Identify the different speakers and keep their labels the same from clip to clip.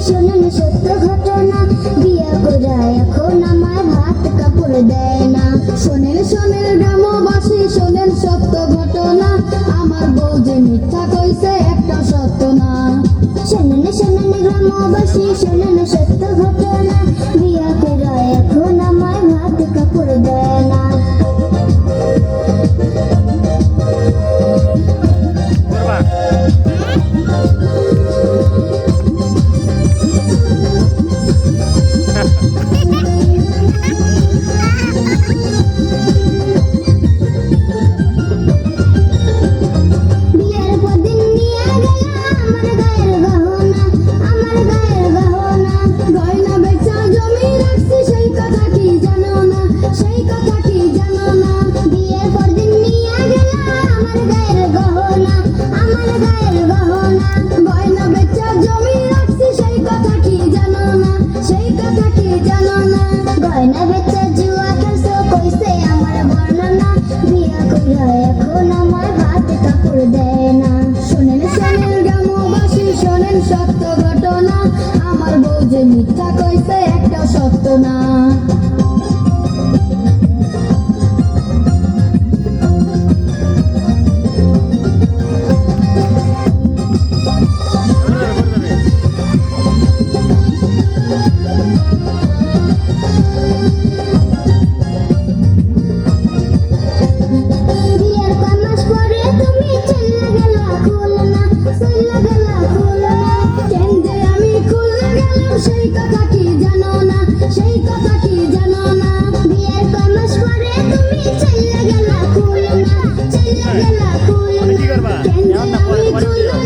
Speaker 1: শোনেন সত্য ঘটনা, বিয়া কইরা এখন আমায় ভাত কাপড় দেয় না।
Speaker 2: শোনেন শোনেন গ্রামবাসী শোনেন সত্য ঘটনা, আমার বউ যে মিথ্যা কইছে একটা সত্য না।
Speaker 1: শোনেন শোনেন গ্রামবাসী শোনেন সত্য ঘটনা, বিয়া কইরা এখন আমায় ভাত কাপড় দেয় না। গয়না বেচা জুয়া খেলছো কইছে আমার বর্ণনা, বিয়া কইরা এখন আমার ভাত কাপড় দেয় না।
Speaker 2: শোনেন শোনেন গ্রামবাসী শোনেন সত্য ঘটনা, আমার বউ যে মিথ্যা কইছে একটা সত্য না। সেই কথা কি জানো না, সেই কথা কি জানো না।
Speaker 1: বিয়ের কয় মাস পরে তুমি চলে গেলা খুলনা, চলে গেলা খুলনা।
Speaker 2: আমি চলে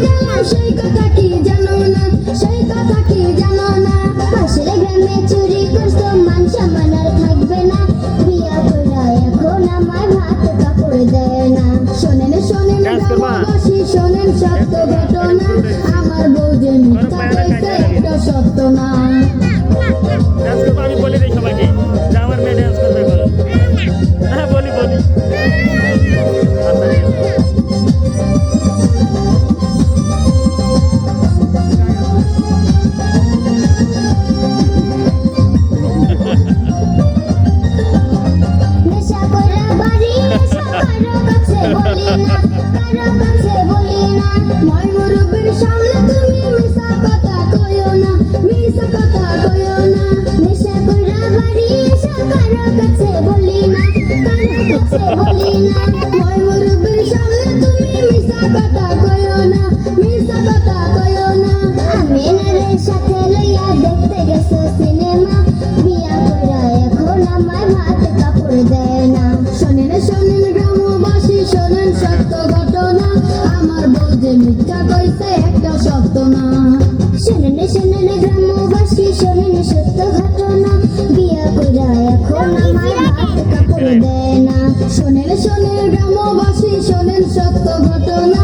Speaker 2: গেলাম সেই কথা কি জানো না, সেই কথা কি জানো না।
Speaker 1: পাশের গ্রামে চুরি করছো মান সম্মান আর থাকবে না, বিয়া কইরা এখন আমায় ভাত কাপড় দেয় না।
Speaker 2: শোনেন শোনেন গ্রামবাসী শোনেন সত্য ঘটনা, আমার বউ যে মিথ্যা কইছে একটা সত্য না।
Speaker 3: আমি বলে দিই সবাইকে যে আমার মেয়ে ড্যান্স করবে বলো। হ্যাঁ বলি বলি।
Speaker 1: নেশা কইরা বাড়ি এসো কারো কাছে বলি না, কারো কাছে বলি না।
Speaker 2: মই মুরব্বির সামনে তুমি মিছা কথা কইও না, মিছা কথা কইও না।
Speaker 1: নেশা কইরা বাড়ি এসো কারো কাছে বলি না, কারো কাছে বলি না।
Speaker 2: মই মুরব্বির সামনে তুমি মিছা কথা কইও না, মিছা কথা কইও না।
Speaker 1: আমিনারের সাথে লইয়া দেখতে গেছো সিনেমা, বিয়া কইরা এখন আমায় ভাত কাপড় দেয় না।
Speaker 2: শোনেন শোনেন গ্রামবাসী শোনেন সত্য ঘটনা, আমার বউ যে মিথ্যা কইছে একটা সত্য না।
Speaker 1: শোনেন শোনেন গ্রামবাসী শোনেন সত্য ঘটনা, বিয়া কইরা এখন আমায় ভাত কাপড় দেয় না।
Speaker 2: শোনেন শোনেন গ্রামবাসী শোনেন সত্য ঘটনা,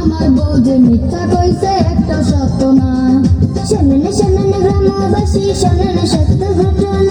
Speaker 2: আমার বউ যে মিথ্যা কইছে একটা সত্য না।
Speaker 1: শোনেন শোনেন গ্রামবাসী শোনেন সত্য ঘটনা,